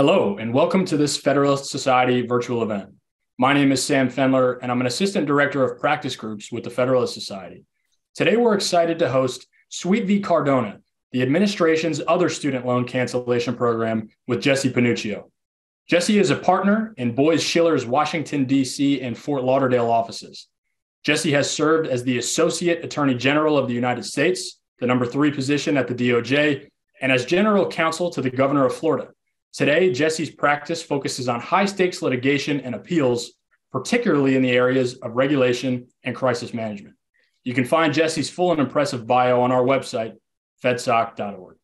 Hello, and welcome to this Federalist Society virtual event. My name is Sam Fendler, and I'm an Assistant Director of Practice Groups with the Federalist Society. Today, we're excited to host Sweet v. Cardona, the administration's other student loan cancellation program with Jesse Panuccio. Jesse is a partner in Boies Schiller's Washington, D.C. and Fort Lauderdale offices. Jesse has served as the Associate Attorney General of the United States, the number 3 position at the DOJ, and as General Counsel to the Governor of Florida. Today, Jesse's practice focuses on high-stakes litigation and appeals, particularly in the areas of regulation and crisis management. You can find Jesse's full and impressive bio on our website, fedsoc.org.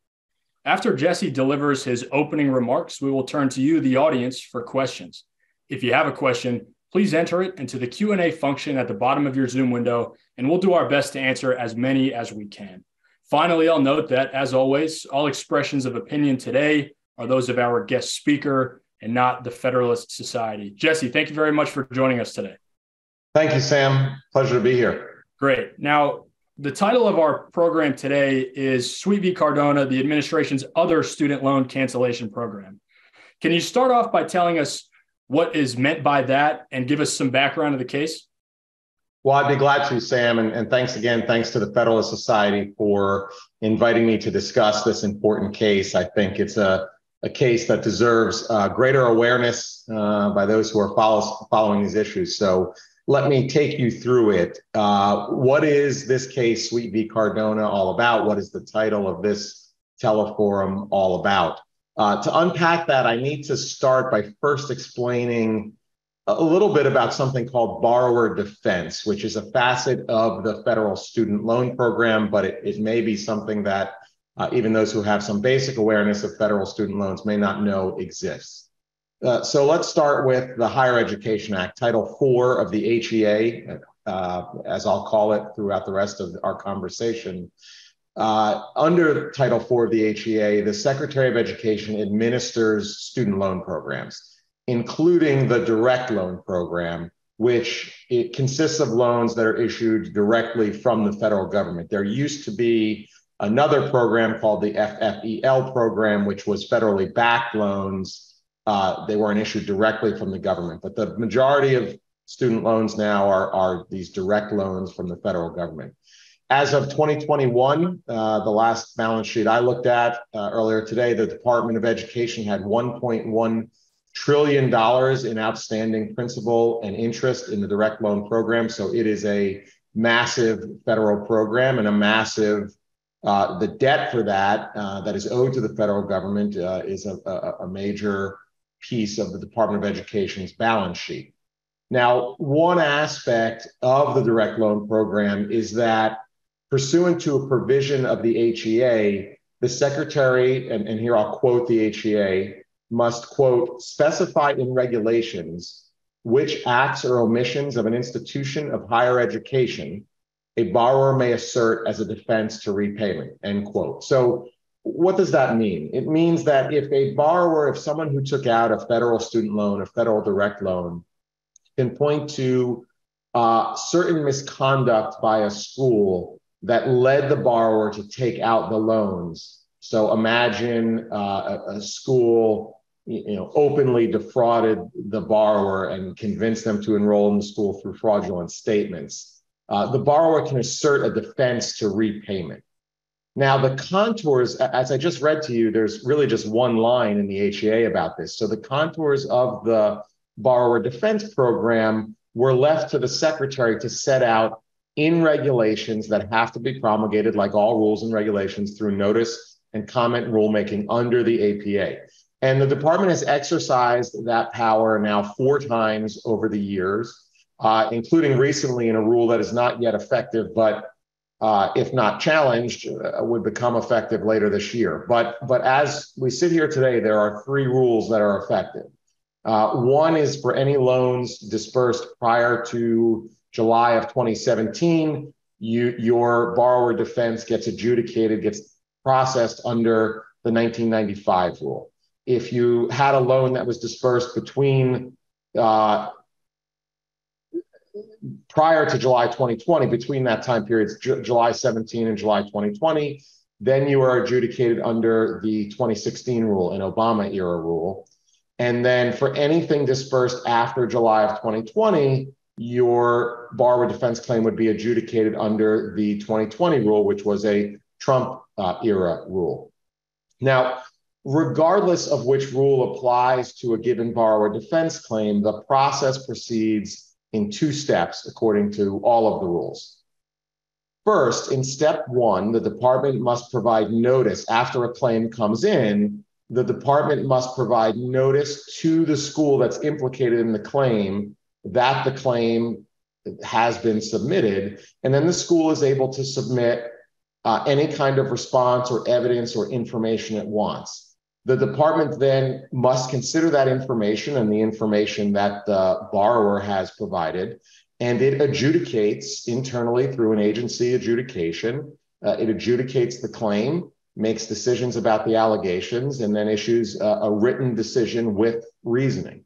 After Jesse delivers his opening remarks, we will turn to you, the audience, for questions. If you have a question, please enter it into the Q&A function at the bottom of your Zoom window, and we'll do our best to answer as many as we can. Finally, I'll note that, as always, all expressions of opinion today are those of our guest speaker and not the Federalist Society. Jesse, thank you very much for joining us today. Thank you, Sam. Pleasure to be here. Great. Now, the title of our program today is Sweet v. Cardona, the administration's other student loan cancellation program. Can you start off by telling us what is meant by that and give us some background of the case? Well, I'd be glad to, Sam. And thanks again. Thanks to the Federalist Society for inviting me to discuss this important case. I think it's a case that deserves greater awareness by those who are following these issues. So let me take you through it. What is this case, Sweet v. Cardona, all about? What is the title of this teleforum all about? To unpack that, I need to start by first explaining a little bit about something called borrower defense, which is a facet of the federal student loan program, but it may be something that even those who have some basic awareness of federal student loans may not know exists. So let's start with the Higher Education Act, Title IV of the HEA, as I'll call it throughout the rest of our conversation. Under Title IV of the HEA, the Secretary of Education administers student loan programs, including the direct loan program, which it consists of loans that are issued directly from the federal government. There used to be another program called the FFEL program, which was federally backed loans. They weren't issued directly from the government, but the majority of student loans now are these direct loans from the federal government. As of 2021, the last balance sheet I looked at earlier today, the Department of Education had $1.1 trillion in outstanding principal and interest in the direct loan program. So it is a massive federal program and a massive the debt for that that is owed to the federal government is a major piece of the Department of Education's balance sheet. Now, one aspect of the direct loan program is that pursuant to a provision of the HEA, the Secretary, and here I'll quote the HEA, must, quote, specify in regulations which acts or omissions of an institution of higher education a borrower may assert as a defense to repayment, end quote. So what does that mean? It means that if someone who took out a federal student loan, a federal direct loan, can point to certain misconduct by a school that led the borrower to take out the loans. So imagine a school openly defrauded the borrower and convinced them to enroll in the school through fraudulent statements. The borrower can assert a defense to repayment. Now, the contours, as I just read to you, there's really just one line in the HEA about this. So the contours of the borrower defense program were left to the Secretary to set out in regulations that have to be promulgated, like all rules and regulations, through notice and comment rulemaking under the APA. And the department has exercised that power now 4 times over the years, including recently in a rule that is not yet effective, but if not challenged, would become effective later this year. But as we sit here today, there are 3 rules that are effective. One is for any loans dispersed prior to July of 2017, your borrower defense gets adjudicated, gets processed under the 1995 rule. If you had a loan that was dispersed between prior to July 2020, between that time period, July 17 and July 2020, then you are adjudicated under the 2016 rule, an Obama era rule. And then for anything dispersed after July of 2020, your borrower defense claim would be adjudicated under the 2020 rule, which was a Trump era rule. Now, regardless of which rule applies to a given borrower defense claim, the process proceeds in two steps according to all of the rules. First, in step one, the department must provide notice after a claim comes in. The department must provide notice to the school that's implicated in the claim that the claim has been submitted, and then the school is able to submit any kind of response or evidence or information it wants. The department then must consider that information and the information that the borrower has provided, and it adjudicates internally through an agency adjudication. It adjudicates the claim, makes decisions about the allegations, and then issues a written decision with reasoning.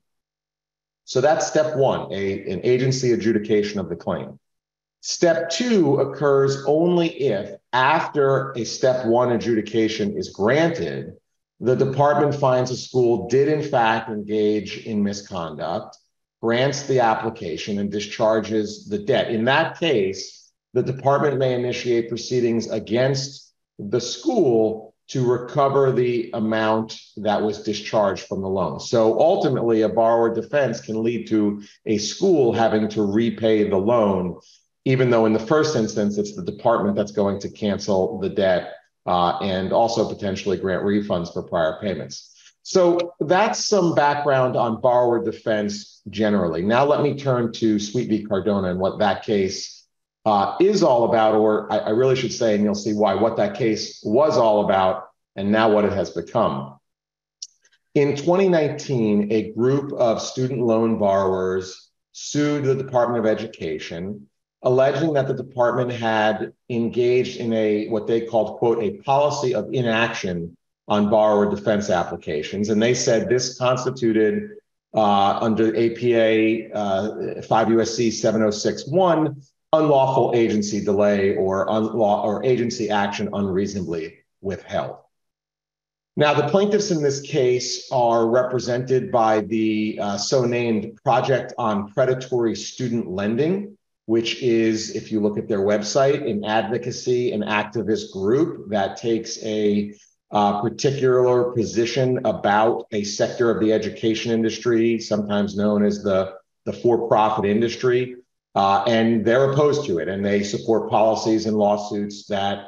So that's step one, an agency adjudication of the claim. Step two occurs only if, after a step one adjudication is granted, the department finds a school did in fact engage in misconduct, grants the application, and discharges the debt. In that case, the department may initiate proceedings against the school to recover the amount that was discharged from the loan. So ultimately, a borrower defense can lead to a school having to repay the loan, even though in the first instance, it's the department that's going to cancel the debt and also potentially grant refunds for prior payments. So that's some background on borrower defense generally. Now let me turn to Sweet v. Cardona and what that case is all about, or I really should say, and you'll see why, what that case was all about and now what it has become. In 2019, a group of student loan borrowers sued the Department of Education, alleging that the department had engaged in what they called, quote, a policy of inaction on borrower defense applications. And they said this constituted under APA 5 U.S.C. 706(1) unlawful agency delay or agency action unreasonably withheld. Now, the plaintiffs in this case are represented by the so-named Project on Predatory Student Lending, which is, if you look at their website, an advocacy and activist group that takes a particular position about a sector of the education industry, sometimes known as the for-profit industry, and they're opposed to it, and they support policies and lawsuits that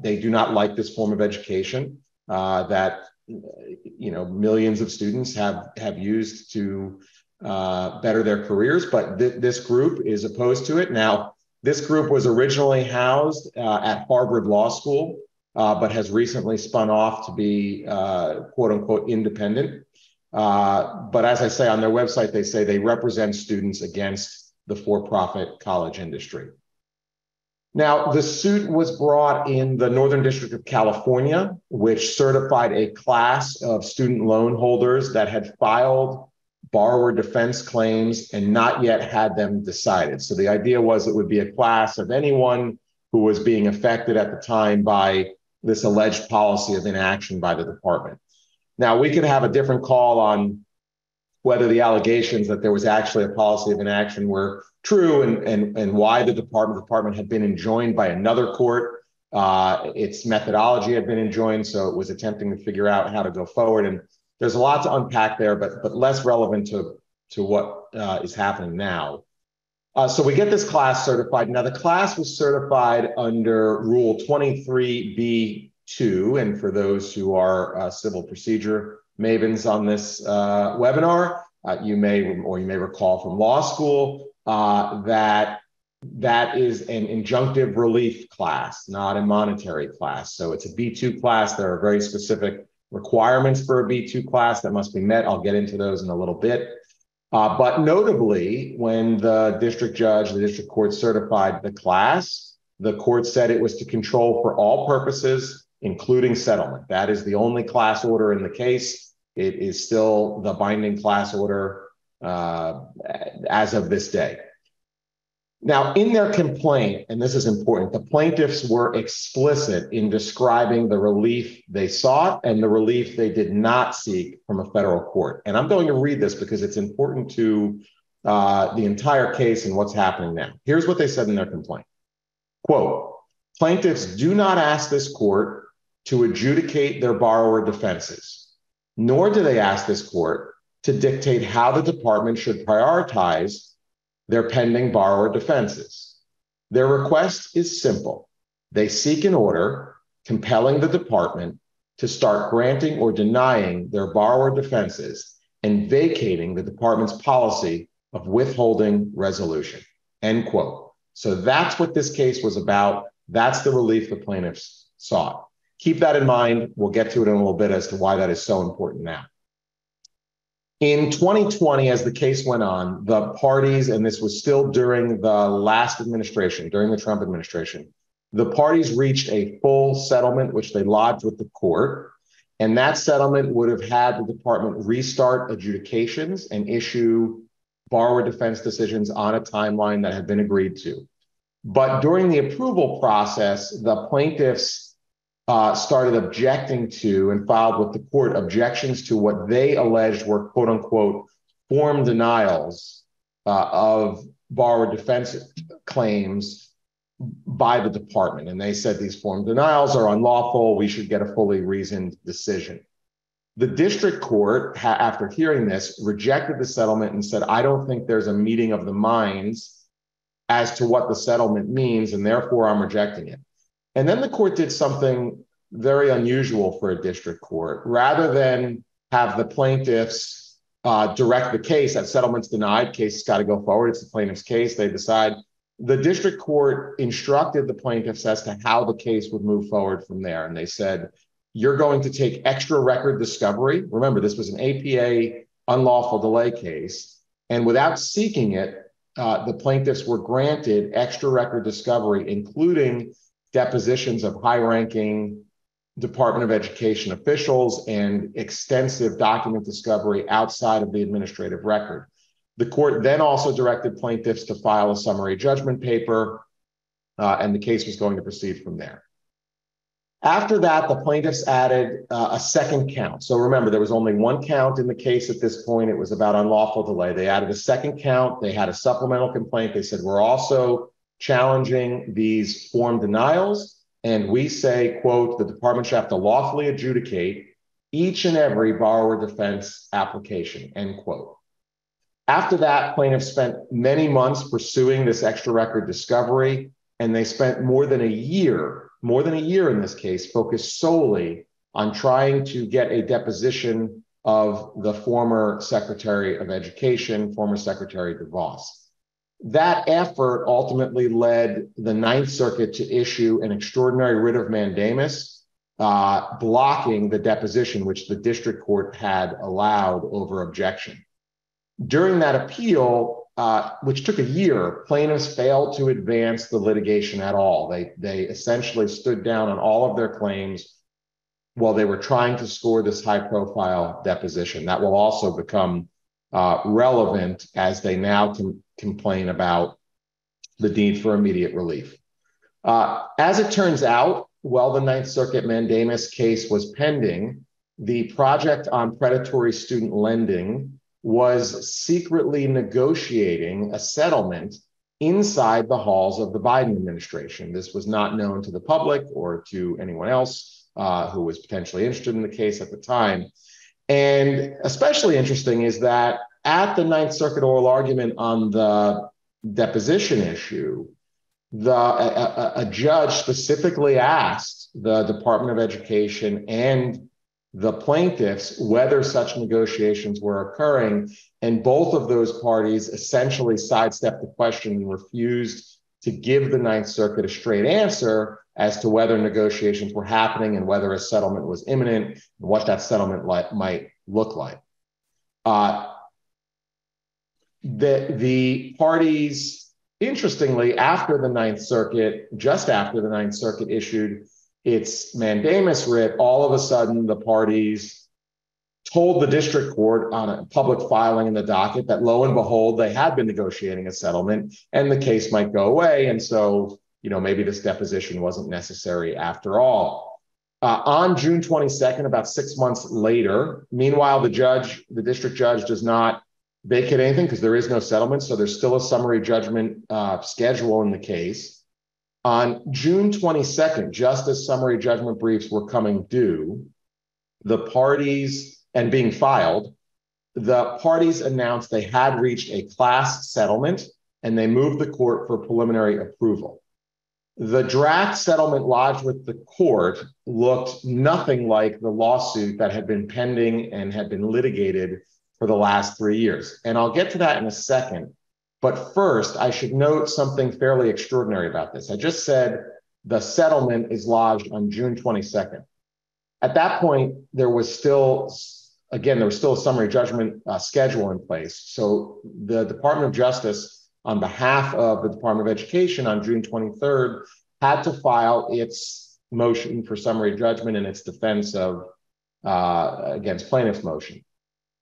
they do not like this form of education that millions of students have used to better their careers, but this group is opposed to it. Now, this group was originally housed at Harvard Law School, but has recently spun off to be quote unquote independent. But as I say on their website, they say they represent students against the for-profit college industry. Now, the suit was brought in the Northern District of California, which certified a class of student loan holders that had filed borrower defense claims and not yet had them decided. So the idea was it would be a class of anyone who was being affected at the time by this alleged policy of inaction by the department. Now, we could have a different call on whether the allegations that there was actually a policy of inaction were true and why the department had been enjoined by another court. Its methodology had been enjoined, so it was attempting to figure out how to go forward. And there's a lot to unpack there, but less relevant to what is happening now. So we get this class certified. Now, the class was certified under Rule 23B2. And for those who are civil procedure mavens on this webinar, you may recall from law school that is an injunctive relief class, not a monetary class. So it's a B2 class. There are very specific requirements for a B2 class that must be met. I'll get into those in a little bit. But notably, when the district court certified the class, the court said it was to control for all purposes, including settlement. That is the only class order in the case. It is still the binding class order as of this day. Now, in their complaint, and this is important, the plaintiffs were explicit in describing the relief they sought and the relief they did not seek from a federal court. And I'm going to read this because it's important to the entire case and what's happening now. Here's what they said in their complaint. Quote, plaintiffs do not ask this court to adjudicate their borrower defenses, nor do they ask this court to dictate how the department should prioritize their pending borrower defenses. Their request is simple. They seek an order compelling the department to start granting or denying their borrower defenses and vacating the department's policy of withholding resolution, end quote. So that's what this case was about. That's the relief the plaintiffs sought. Keep that in mind. We'll get to it in a little bit as to why that is so important now. In 2020, as the case went on, the parties, and this was still during the last administration, during the Trump administration, the parties reached a full settlement, which they lodged with the court. And that settlement would have had the department restart adjudications and issue borrower defense decisions on a timeline that had been agreed to. But during the approval process, the plaintiffs started objecting to and filed with the court objections to what they alleged were quote unquote form denials of borrower defense claims by the department. And they said these form denials are unlawful. We should get a fully reasoned decision. The district court, after hearing this, rejected the settlement and said, I don't think there's a meeting of the minds as to what the settlement means, and therefore I'm rejecting it. And then the court did something very unusual for a district court. Rather than have the plaintiffs direct the case, that settlement's denied, case has got to go forward, it's the plaintiff's case, they decide. The district court instructed the plaintiffs as to how the case would move forward from there. And they said, you're going to take extra record discovery. Remember, this was an APA unlawful delay case. And without seeking it, the plaintiffs were granted extra record discovery, including depositions of high-ranking Department of Education officials and extensive document discovery outside of the administrative record. The court then also directed plaintiffs to file a summary judgment paper, and the case was going to proceed from there. After that, the plaintiffs added a second count. So remember, there was only one count in the case at this point. It was about unlawful delay. They added a second count. They had a supplemental complaint. They said, we're also challenging these form denials. And we say, quote, the department should have to lawfully adjudicate each and every borrower defense application, end quote. After that, plaintiffs spent many months pursuing this extra record discovery, and they spent more than a year in this case, focused solely on trying to get a deposition of the former Secretary of Education, former Secretary DeVos. That effort ultimately led the Ninth Circuit to issue an extraordinary writ of mandamus, blocking the deposition, which the district court had allowed over objection. During that appeal, which took a year, plaintiffs failed to advance the litigation at all. They essentially stood down on all of their claims while they were trying to score this high-profile deposition. That will also become relevant as they now complain about the need for immediate relief. As it turns out, while the Ninth Circuit mandamus case was pending, the Project on Predatory Student Lending was secretly negotiating a settlement inside the halls of the Biden administration. This was not known to the public or to anyone else who was potentially interested in the case at the time. And especially interesting is that at the Ninth Circuit oral argument on the deposition issue, a judge specifically asked the Department of Education and the plaintiffs whether such negotiations were occurring, and both of those parties essentially sidestepped the question and refused to give the Ninth Circuit a straight answer as to whether negotiations were happening and whether a settlement was imminent and what that settlement might look like. The parties, interestingly, after the Ninth Circuit, just after the Ninth Circuit issued its mandamus writ, all of a sudden the parties told the district court on a public filing in the docket that lo and behold, they had been negotiating a settlement and the case might go away. And so, maybe this deposition wasn't necessary after all. On June 22nd, about 6 months later, meanwhile, the district judge does not vacate anything because there is no settlement. So there's still a summary judgment schedule in the case. On June 22nd, just as summary judgment briefs were coming due, the parties and being filed, the parties announced they had reached a class settlement and they moved the court for preliminary approval. The draft settlement lodged with the court looked nothing like the lawsuit that had been pending and had been litigated for the last 3 years. And I'll get to that in a second. But first, I should note something fairly extraordinary about this. I just said the settlement is lodged on June 22nd. At that point, there was still a summary judgment schedule in place. So the Department of Justice, on behalf of the Department of Education on June 23rd, had to file its motion for summary judgment and its defense of against plaintiff's motion.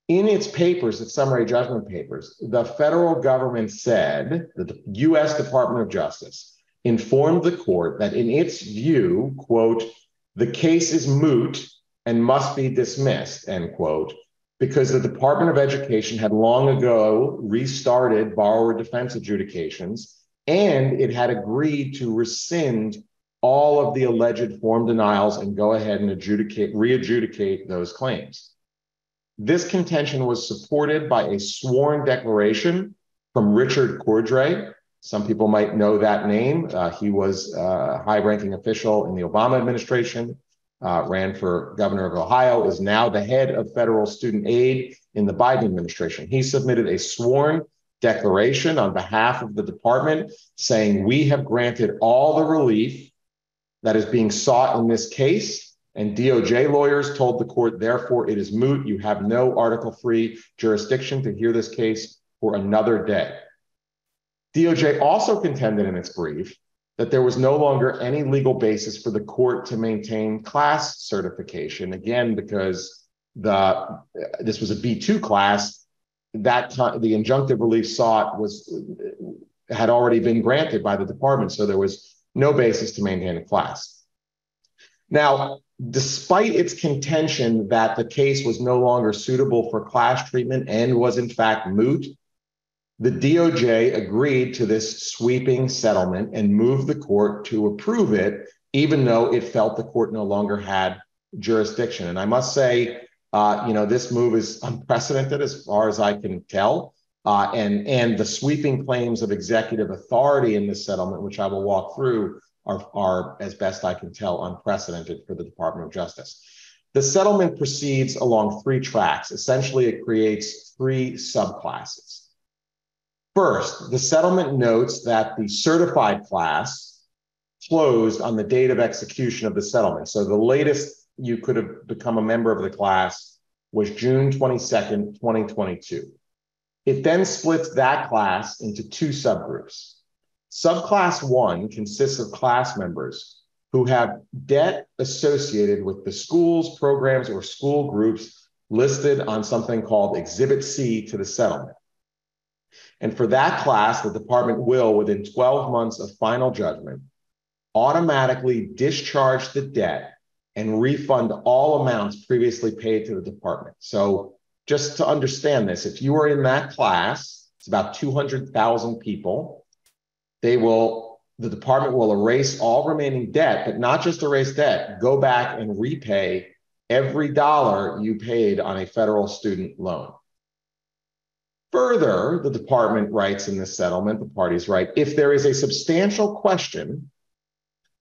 In its papers, its summary judgment papers, the federal government said that the U.S. Department of Justice informed the court that in its view, quote, the case is moot and must be dismissed, end quote, because the Department of Education had long ago restarted borrower defense adjudications, and it had agreed to rescind all of the alleged form denials and go ahead and re-adjudicate those claims. This contention was supported by a sworn declaration from Richard Cordray. Some people might know that name. He was a high-ranking official in the Obama administration, ran for governor of Ohio, is now the head of federal student aid in the Biden administration. He submitted a sworn declaration on behalf of the department saying, we have granted all the relief that is being sought in this case. And DOJ lawyers told the court, therefore, it is moot. You have no Article 3 jurisdiction to hear this case for another day. DOJ also contended in its brief that there was no longer any legal basis for the court to maintain class certification, again, because this was a B2 class. That the injunctive relief sought had already been granted by the department, so there was no basis to maintain a class. Now, despite its contention that the case was no longer suitable for class treatment and was in fact moot, the DOJ agreed to this sweeping settlement and moved the court to approve it, even though it felt the court no longer had jurisdiction. And I must say, this move is unprecedented as far as I can tell. And the sweeping claims of executive authority in this settlement, which I will walk through, are, as best I can tell, unprecedented for the Department of Justice. The settlement proceeds along 3 tracks. Essentially, it creates 3 subclasses. First, the settlement notes that the certified class closed on the date of execution of the settlement. So the latest you could have become a member of the class was June 22nd, 2022. It then splits that class into 2 subgroups. Subclass 1 consists of class members who have debt associated with the schools, programs, or school groups listed on something called Exhibit C to the settlement. And for that class, the department will, within 12 months of final judgment, automatically discharge the debt and refund all amounts previously paid to the department. So just to understand this, if you are in that class, it's about 200,000 people, the department will erase all remaining debt, but not just erase debt, go back and repay every dollar you paid on a federal student loan. Further, the department writes in this settlement, the parties write, if there is a substantial question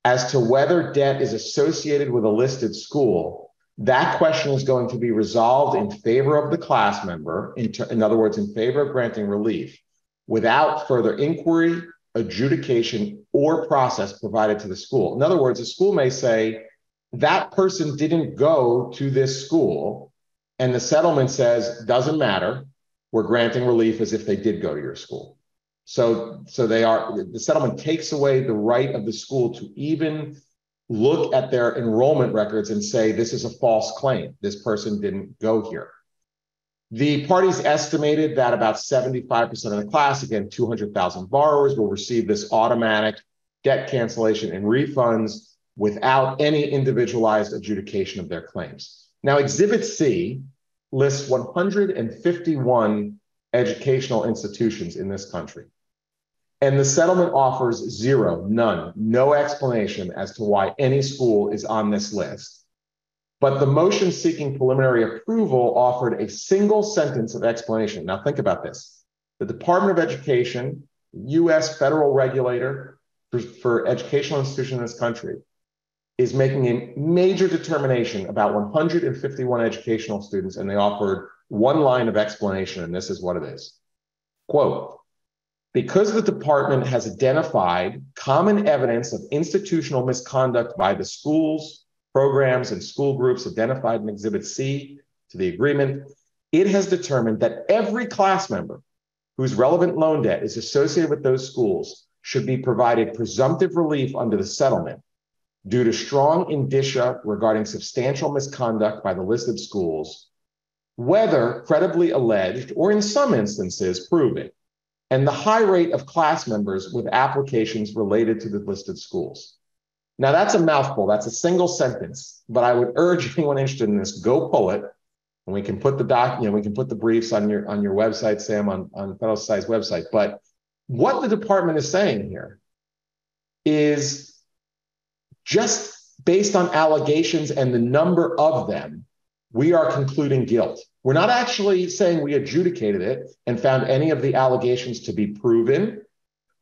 as to whether debt is associated with a listed school, that question is going to be resolved in favor of the class member, in other words, in favor of granting relief, without further inquiry, adjudication, or process provided to the school. In other words, a school may say, that person didn't go to this school, and the settlement says, doesn't matter, we're granting relief as if they did go to your school. So the settlement takes away the right of the school to even look at their enrollment records and say, this is a false claim. This person didn't go here. The parties estimated that about 75% of the class, again, 200,000 borrowers, will receive this automatic debt cancellation and refunds without any individualized adjudication of their claims. Now, Exhibit C lists 151 educational institutions in this country. And the settlement offers zero, none, no explanation as to why any school is on this list. But the motion seeking preliminary approval offered a single sentence of explanation. Now think about this. The Department of Education, US federal regulator for educational institutions in this country, is making a major determination about 151 educational students, and they offered one line of explanation, and this is what it is. Quote, because the department has identified common evidence of institutional misconduct by the schools, programs, and school groups identified in Exhibit C to the agreement, it has determined that every class member whose relevant loan debt is associated with those schools should be provided presumptive relief under the settlement due to strong indicia regarding substantial misconduct by the listed schools, whether credibly alleged or in some instances proven, and the high rate of class members with applications related to the listed schools. Now that's a mouthful, that's a single sentence, but I would urge anyone interested in this, go pull it, and we can put the we can put the briefs on your website, Sam, on Federal Society's website. But what the department is saying here is just based on allegations and the number of them, we are concluding guilt. We're not actually saying we adjudicated it and found any of the allegations to be proven.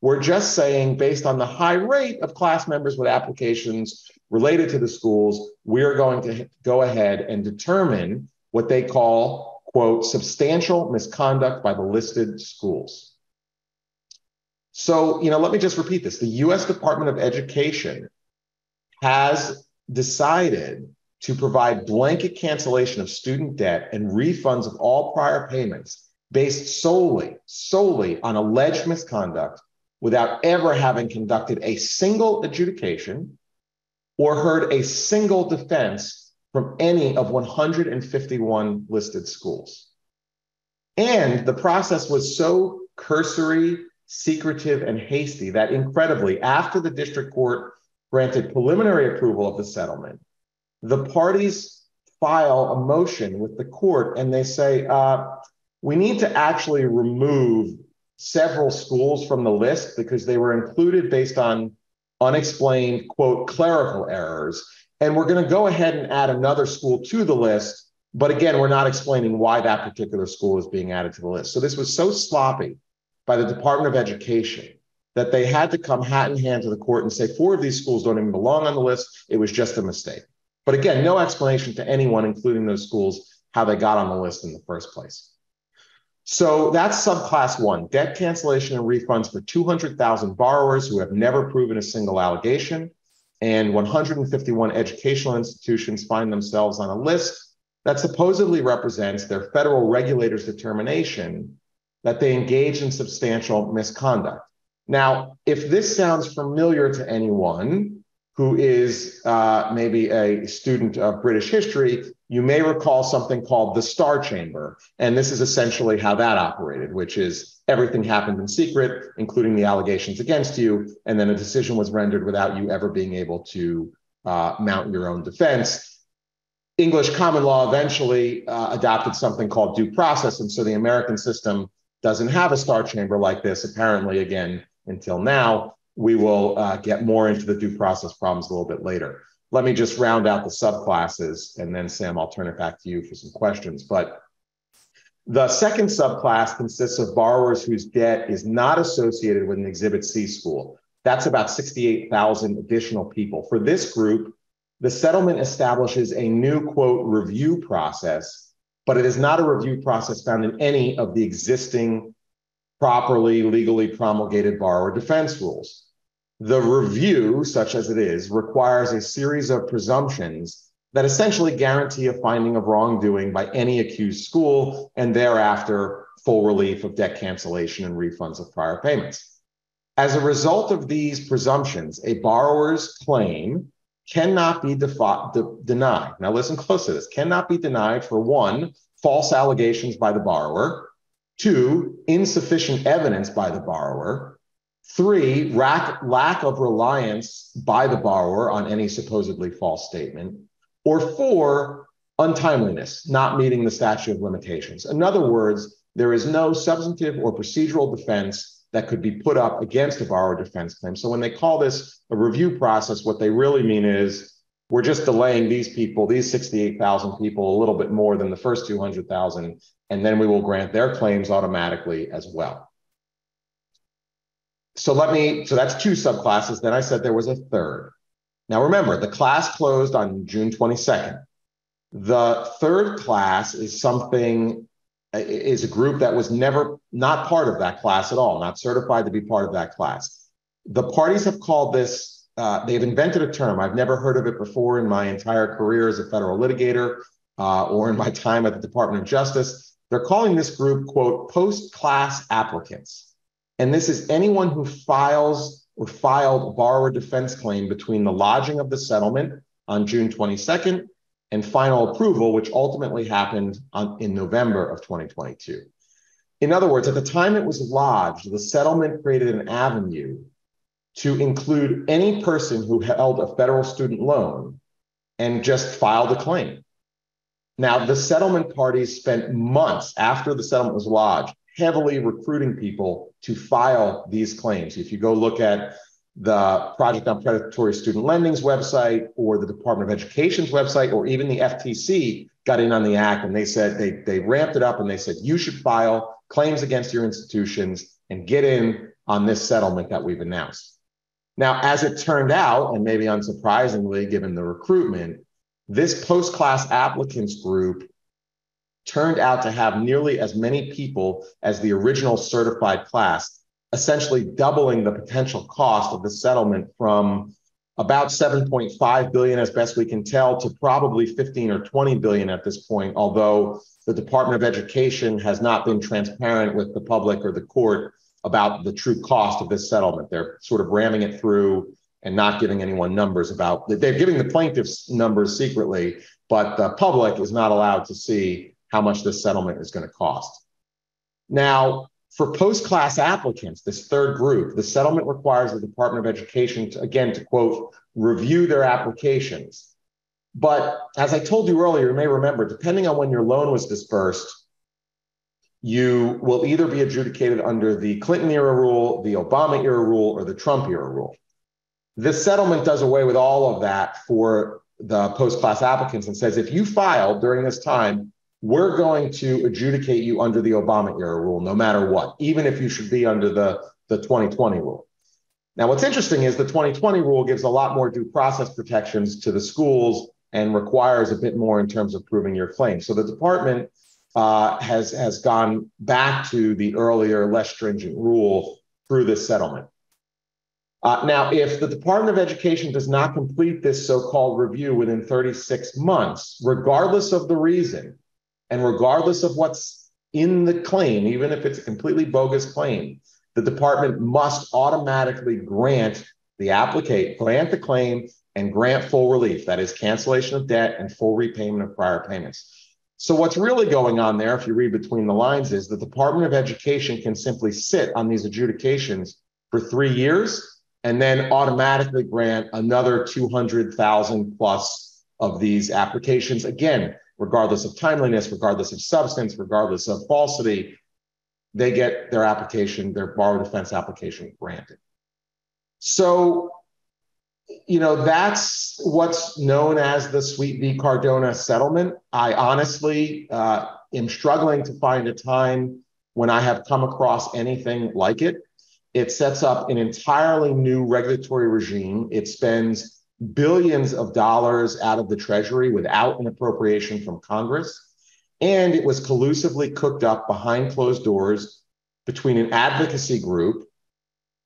We're just saying, based on the high rate of class members with applications related to the schools, we're going to go ahead and determine what they call, quote, substantial misconduct by the listed schools. So, let me just repeat this. The U.S. Department of Education has decided to provide blanket cancellation of student debt and refunds of all prior payments based solely on alleged misconduct, without ever having conducted a single adjudication or heard a single defense from any of 151 listed schools. And the process was so cursory, secretive, and hasty that incredibly, after the district court granted preliminary approval of the settlement, the parties file a motion with the court and they say, we need to actually remove several schools from the list because they were included based on unexplained, quote, clerical errors. And we're going to go ahead and add another school to the list. But again, we're not explaining why that particular school is being added to the list. So this was so sloppy by the Department of Education that they had to come hat in hand to the court and say 4 of these schools don't even belong on the list. It was just a mistake. But again, no explanation to anyone, including those schools, how they got on the list in the first place. So that's subclass 1, debt cancellation and refunds for 200,000 borrowers who have never proven a single allegation, and 151 educational institutions find themselves on a list that supposedly represents their federal regulator's determination that they engage in substantial misconduct. Now, if this sounds familiar to anyone who is maybe a student of British history, you may recall something called the Star Chamber. And this is essentially how that operated, which is everything happened in secret, including the allegations against you. And then a decision was rendered without you ever being able to mount your own defense. English common law eventually adopted something called due process. And so the American system doesn't have a Star Chamber like this, apparently, again, until now. We will get more into the due process problems a little bit later. Let me just round out the subclasses, and then, Sam, I'll turn it back to you for some questions. But the second subclass consists of borrowers whose debt is not associated with an Exhibit C school. That's about 68,000 additional people. For this group, the settlement establishes a new, quote, review process, but it is not a review process found in any of the existing properly legally promulgated borrower defense rules. The review, such as it is, requires a series of presumptions that essentially guarantee a finding of wrongdoing by any accused school, and thereafter full relief of debt cancellation and refunds of prior payments. As a result of these presumptions, a borrower's claim cannot be denied. Now listen close to this. Cannot be denied for one, false allegations by the borrower, two, insufficient evidence by the borrower, three, lack of reliance by the borrower on any supposedly false statement, or four, untimeliness, not meeting the statute of limitations. In other words, there is no substantive or procedural defense that could be put up against a borrower defense claim. So when they call this a review process, what they really mean is we're just delaying these people, these 68,000 people, a little bit more than the first 200,000, and then we will grant their claims automatically as well. So that's two subclasses. Then I said there was a third. Now remember, the class closed on June 22nd. The third class is a group that was not part of that class at all, not certified to be part of that class. The parties have called this, they've invented a term. I've never heard of it before in my entire career as a federal litigator or in my time at the Department of Justice. They're calling this group, quote, post-class applicants. And this is anyone who files or filed a borrower defense claim between the lodging of the settlement on June 22nd and final approval, which ultimately happened in November of 2022. In other words, at the time it was lodged, the settlement created an avenue to include any person who held a federal student loan and just filed a claim. Now, the settlement parties spent months after the settlement was lodged, heavily recruiting people to file these claims. If you go look at the Project on Predatory Student Lending's website or the Department of Education's website, or even the FTC got in on the act and they said they ramped it up and they said, you should file claims against your institutions and get in on this settlement that we've announced. Now, as it turned out, and maybe unsurprisingly, given the recruitment, this post-class applicants group turned out to have nearly as many people as the original certified class, essentially doubling the potential cost of the settlement from about $7.5 billion, as best we can tell, to probably 15 or 20 billion at this point, although the Department of Education has not been transparent with the public or the court about the true cost of this settlement. They're sort of ramming it through and not giving anyone numbers about, they're giving the plaintiffs numbers secretly, but the public is not allowed to see how much this settlement is going to cost. Now, for post-class applicants, this third group, the settlement requires the Department of Education to, again, to quote, review their applications. But as I told you earlier, you may remember, depending on when your loan was dispersed, you will either be adjudicated under the Clinton era rule, the Obama era rule, or the Trump era rule. This settlement does away with all of that for the post-class applicants and says, if you filed during this time, we're going to adjudicate you under the Obama era rule, no matter what, even if you should be under the 2020 rule. Now, what's interesting is the 2020 rule gives a lot more due process protections to the schools and requires a bit more in terms of proving your claim. So the department has gone back to the earlier, less stringent rule through this settlement. Now, if the Department of Education does not complete this so-called review within 36 months, regardless of the reason, and regardless of what's in the claim, even if it's a completely bogus claim, the department must automatically grant the claim and grant full relief. That is cancellation of debt and full repayment of prior payments. So what's really going on there, if you read between the lines, is the Department of Education can simply sit on these adjudications for 3 years and then automatically grant another 200,000 plus of these applications. Again, regardless of timeliness, regardless of substance, regardless of falsity, they get their application, their borrower defense application granted. So, that's what's known as the Sweet v. Cardona settlement. I honestly am struggling to find a time when I have come across anything like it. It sets up an entirely new regulatory regime. It spends billions of dollars out of the Treasury without an appropriation from Congress. And it was collusively cooked up behind closed doors between an advocacy group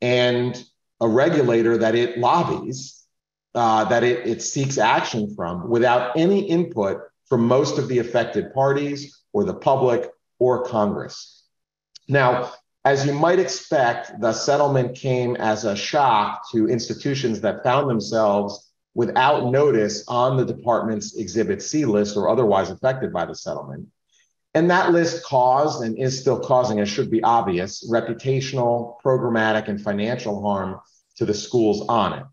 and a regulator that it lobbies, that it seeks action from without any input from most of the affected parties or the public or Congress. Now, as you might expect, the settlement came as a shock to institutions that found themselves without notice on the department's Exhibit C list or otherwise affected by the settlement. And that list caused and is still causing, as should be obvious, reputational, programmatic, and financial harm to the schools on it.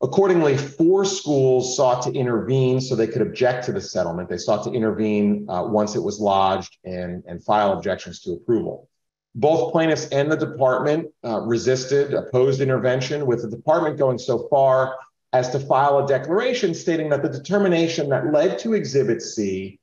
Accordingly, 4 schools sought to intervene so they could object to the settlement. They sought to intervene once it was lodged and file objections to approval. Both plaintiffs and the department opposed intervention, with the department going so far as to file a declaration stating that the determination that led to Exhibit C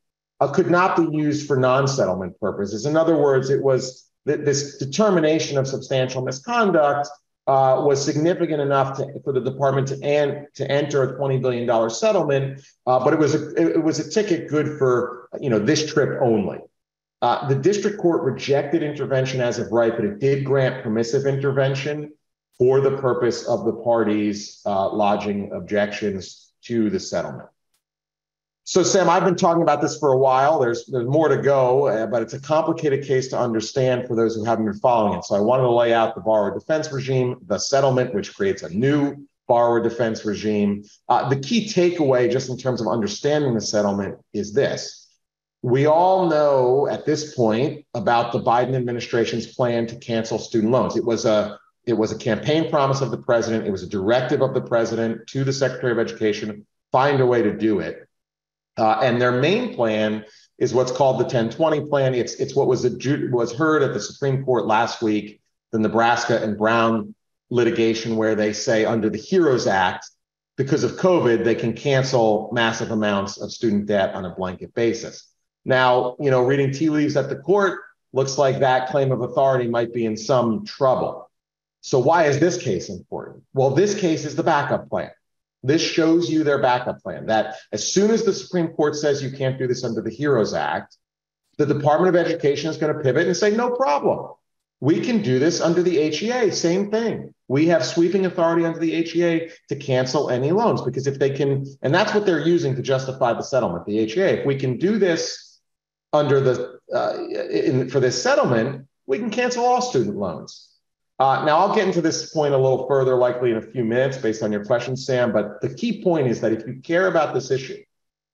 could not be used for non-settlement purposes. In other words, it was this determination of substantial misconduct was significant enough for the department to enter a $20 billion settlement, but it was a ticket good for this trip only. The district court rejected intervention as of right, but it did grant permissive intervention for the purpose of the parties lodging objections to the settlement. So, Sam, I've been talking about this for a while. There's more to go, but it's a complicated case to understand for those who haven't been following it. So I wanted to lay out the borrower defense regime, the settlement, which creates a new borrower defense regime. The key takeaway, just in terms of understanding the settlement, is this. We all know at this point about the Biden administration's plan to cancel student loans. It was a campaign promise of the president. It was a directive of the president to the Secretary of Education, find a way to do it. And their main plan is what's called the 1020 plan. It's what was heard at the Supreme Court last week, the Nebraska and Brown litigation, where they say under the HEROES Act, because of COVID, they can cancel massive amounts of student debt on a blanket basis. Now, reading tea leaves at the court, looks like that claim of authority might be in some trouble. So why is this case important? Well, this case is the backup plan. This shows you their backup plan, that as soon as the Supreme Court says you can't do this under the HEROES Act, the Department of Education is going to pivot and say, no problem. We can do this under the HEA, same thing. We have sweeping authority under the HEA to cancel any loans, because if they can, and that's what they're using to justify the settlement, the HEA. If we can do this under for this settlement, we can cancel all student loans. Now, I'll get into this point a little further, likely in a few minutes, based on your question, Sam. But the key point is that if you care about this issue,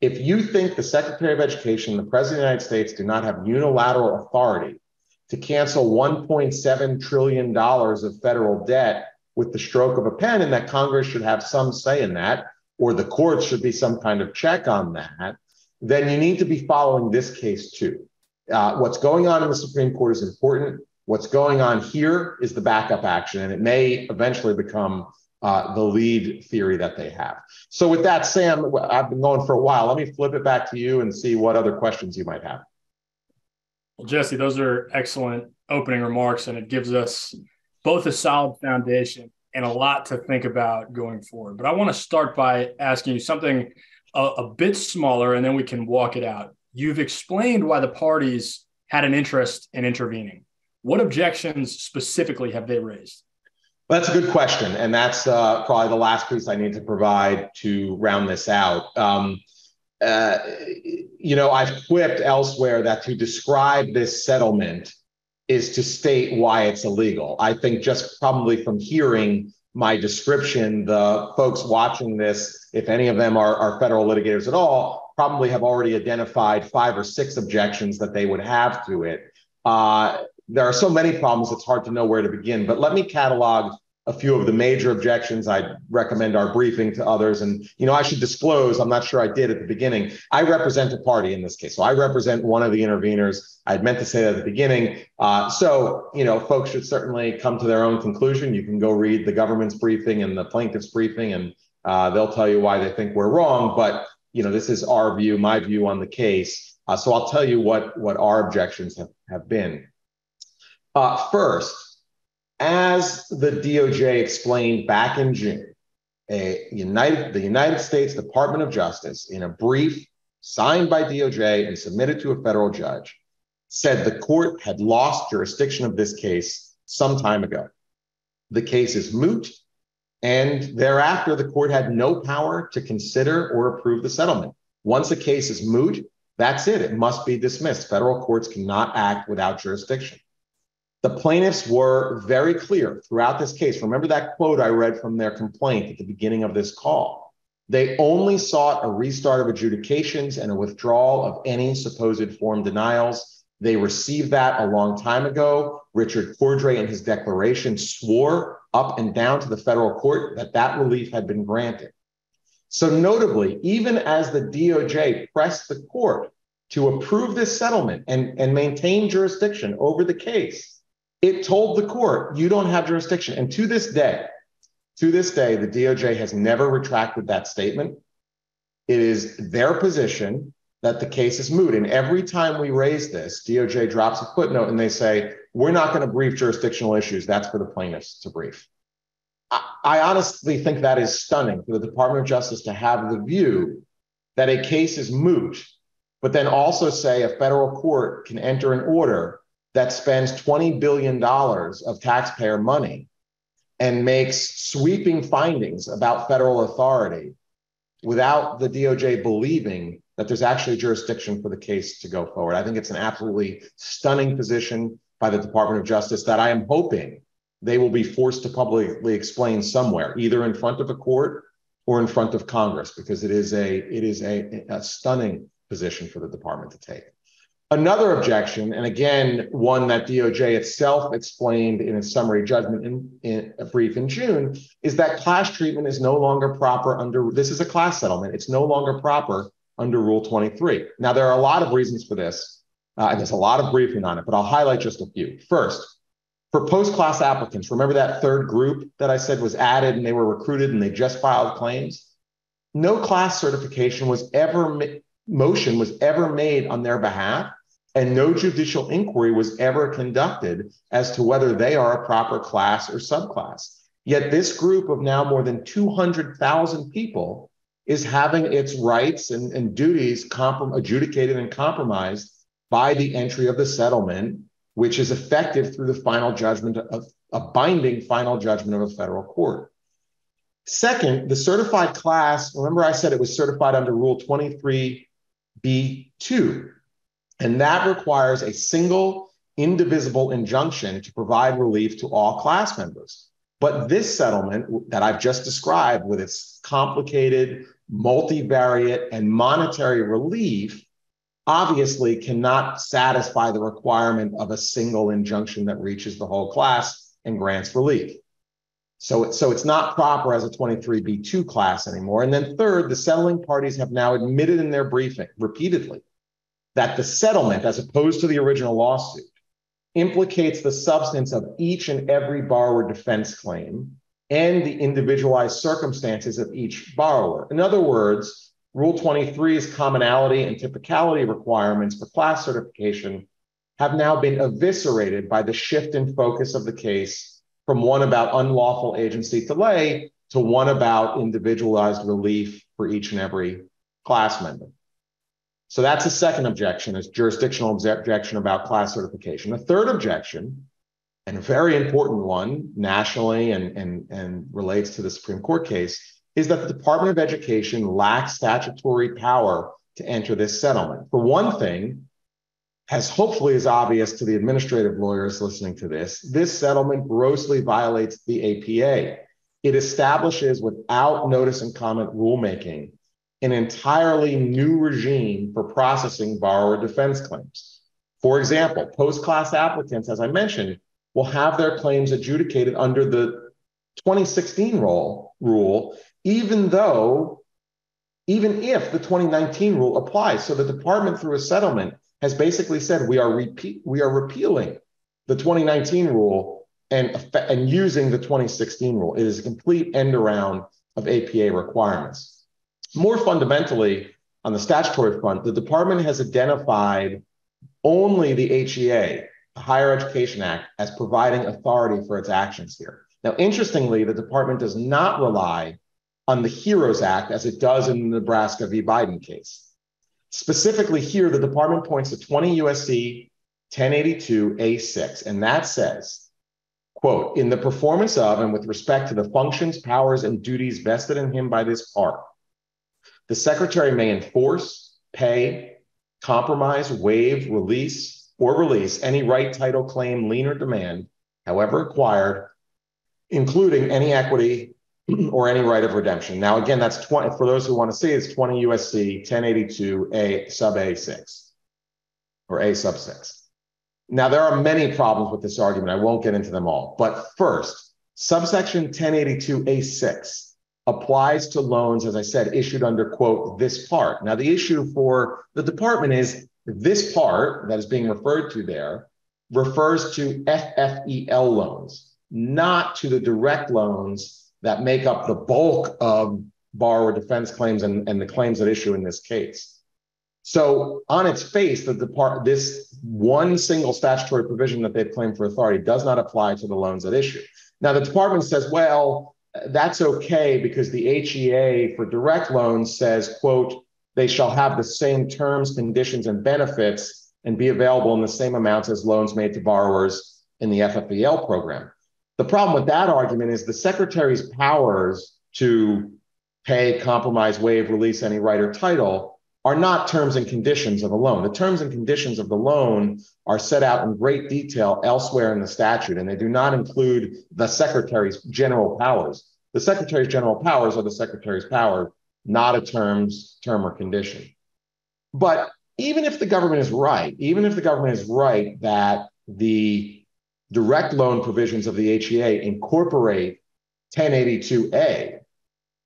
if you think the Secretary of Education and the President of the United States do not have unilateral authority to cancel $1.7 trillion of federal debt with the stroke of a pen, and that Congress should have some say in that, or the courts should be some kind of check on that, then you need to be following this case too. What's going on in the Supreme Court is important. What's going on here is the backup action, and it may eventually become the lead theory that they have. So with that, Sam, I've been going for a while. Let me flip it back to you and see what other questions you might have. Well, Jesse, those are excellent opening remarks, and it gives us both a solid foundation and a lot to think about going forward. But I want to start by asking you something a bit smaller, and then we can walk it out. You've explained why the parties had an interest in intervening. What objections specifically have they raised? Well, that's a good question. And that's probably the last piece I need to provide to round this out. I've quipped elsewhere that to describe this settlement is to state why it's illegal. I think just probably from hearing my description, the folks watching this, if any of them are federal litigators at all, probably have already identified 5 or 6 objections that they would have to it. There are so many problems, it's hard to know where to begin, but let me catalog a few of the major objections. I'd recommend our briefing to others. And, I should disclose, I'm not sure I did at the beginning, I represent a party in this case. So I represent one of the interveners. I'd meant to say that at the beginning. So folks should certainly come to their own conclusion. You can go read the government's briefing and the plaintiff's briefing, and they'll tell you why they think we're wrong. But, this is our view, my view on the case. So I'll tell you what our objections have been. First, as the DOJ explained back in June, the United States Department of Justice, in a brief signed by DOJ and submitted to a federal judge, said the court had lost jurisdiction of this case some time ago. The case is moot, and thereafter the court had no power to consider or approve the settlement. Once a case is moot, that's it. It must be dismissed. Federal courts cannot act without jurisdiction. The plaintiffs were very clear throughout this case. Remember that quote I read from their complaint at the beginning of this call. They only sought a restart of adjudications and a withdrawal of any supposed form denials. They received that a long time ago. Richard Cordray in his declaration swore up and down to the federal court that that relief had been granted. So notably, even as the DOJ pressed the court to approve this settlement and maintain jurisdiction over the case, it told the court, you don't have jurisdiction. And to this day, the DOJ has never retracted that statement. It is their position that the case is moot. And every time we raise this, DOJ drops a footnote and they say, we're not going to brief jurisdictional issues. That's for the plaintiffs to brief. I honestly think that is stunning for the Department of Justice to have the view that a case is moot, but then also say a federal court can enter an order that spends $20 billion of taxpayer money and makes sweeping findings about federal authority without the DOJ believing that there's actually jurisdiction for the case to go forward. I think it's an absolutely stunning position by the Department of Justice that I am hoping they will be forced to publicly explain somewhere, either in front of a court or in front of Congress, because it is a stunning position for the department to take. Another objection, and again, one that DOJ itself explained in its summary judgment in a brief in June, is that class treatment is no longer proper under, this is a class settlement, it's no longer proper under Rule 23. Now, there are a lot of reasons for this, and there's a lot of briefing on it, but I'll highlight just a few. First, for post-class applicants, remember that third group that I said was added and they were recruited and they just filed claims? No class certification motion was ever made on their behalf, and no judicial inquiry was ever conducted as to whether they are a proper class or subclass. Yet this group of now more than 200,000 people is having its rights and duties adjudicated and compromised by the entry of the settlement, which is effective through the final judgment of a binding final judgment of a federal court. Second, the certified class, remember I said it was certified under Rule 23B2, and that requires a single indivisible injunction to provide relief to all class members. But this settlement that I've just described with its complicated, multivariate, and monetary relief obviously cannot satisfy the requirement of a single injunction that reaches the whole class and grants relief. So it's not proper as a 23B2 class anymore. And then third, the settling parties have now admitted in their briefing repeatedly that the settlement, as opposed to the original lawsuit, implicates the substance of each and every borrower defense claim and the individualized circumstances of each borrower. In other words, Rule 23's commonality and typicality requirements for class certification have now been eviscerated by the shift in focus of the case from one about unlawful agency delay to one about individualized relief for each and every class member. So that's a second objection, is jurisdictional objection about class certification. A third objection, and a very important one nationally and relates to the Supreme Court case, is that the Department of Education lacks statutory power to enter this settlement. For one thing, as hopefully is obvious to the administrative lawyers listening to this settlement grossly violates the APA. It establishes, without notice and comment rulemaking, an entirely new regime for processing borrower defense claims. For example, post-class applicants, as I mentioned, will have their claims adjudicated under the 2016 rule, even if the 2019 rule applies. So the department, through a settlement, has basically said we are repealing the 2019 rule and using the 2016 rule. It is a complete end around of APA requirements. More fundamentally, on the statutory front, the department has identified only the HEA, the Higher Education Act, as providing authority for its actions here. Now, interestingly, the department does not rely on the HEROES Act as it does in the Nebraska v. Biden case. Specifically here, the department points to 20 U.S.C. 1082A6, and that says, quote, in the performance of and with respect to the functions, powers, and duties vested in him by this part, the secretary may enforce, pay, compromise, waive, release any right, title, claim, lien, or demand, however acquired, including any equity or any right of redemption. Now, again, that's 20, for those who want to see, it's 20 USC 1082 A sub A6 or A sub 6. Now, there are many problems with this argument. I won't get into them all. But first, subsection 1082A6 applies to loans, as I said, issued under, quote, this part. Now, the issue for the department is this part that is being referred to there refers to FFEL loans, not to the direct loans that make up the bulk of borrower defense claims and the claims at issue in this case. So on its face, this one single statutory provision that they've claimed for authority does not apply to the loans at issue. Now, the department says, well, that's okay because the HEA for direct loans says, quote, they shall have the same terms, conditions, and benefits and be available in the same amounts as loans made to borrowers in the FFEL program. The problem with that argument is the secretary's powers to pay, compromise, waive, release any right or title are not terms and conditions of a loan. The terms and conditions of the loan are set out in great detail elsewhere in the statute, and they do not include the secretary's general powers. The secretary's general powers are the secretary's power, not a term or condition. But even if the government is right, that the direct loan provisions of the HEA incorporate 1082A,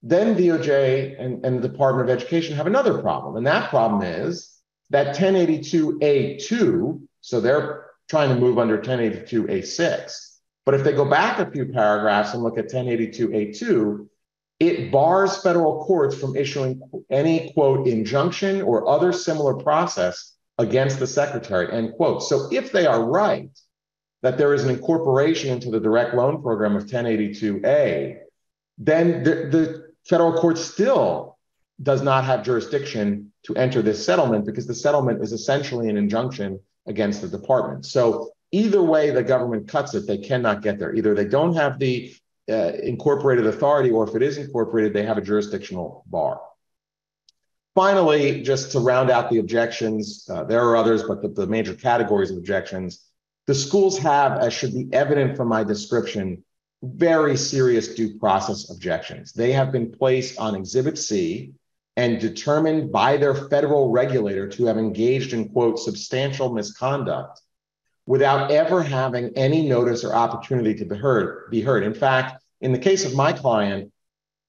then DOJ and the Department of Education have another problem. And that problem is that 1082A2, so they're trying to move under 1082A6. But if they go back a few paragraphs and look at 1082A2, it bars federal courts from issuing any, quote, injunction or other similar process against the secretary, end quote. So if they are right that there is an incorporation into the direct loan program of 1082A, then the federal court still does not have jurisdiction to enter this settlement because the settlement is essentially an injunction against the department. So either way the government cuts it, they cannot get there. Either they don't have the incorporated authority, or if it is incorporated, they have a jurisdictional bar. Finally, just to round out the objections, there are others, but the major categories of objections, the schools have, as should be evident from my description, very serious due process objections. They have been placed on Exhibit C and determined by their federal regulator to have engaged in, quote, substantial misconduct without ever having any notice or opportunity to be heard. In fact, in the case of my client,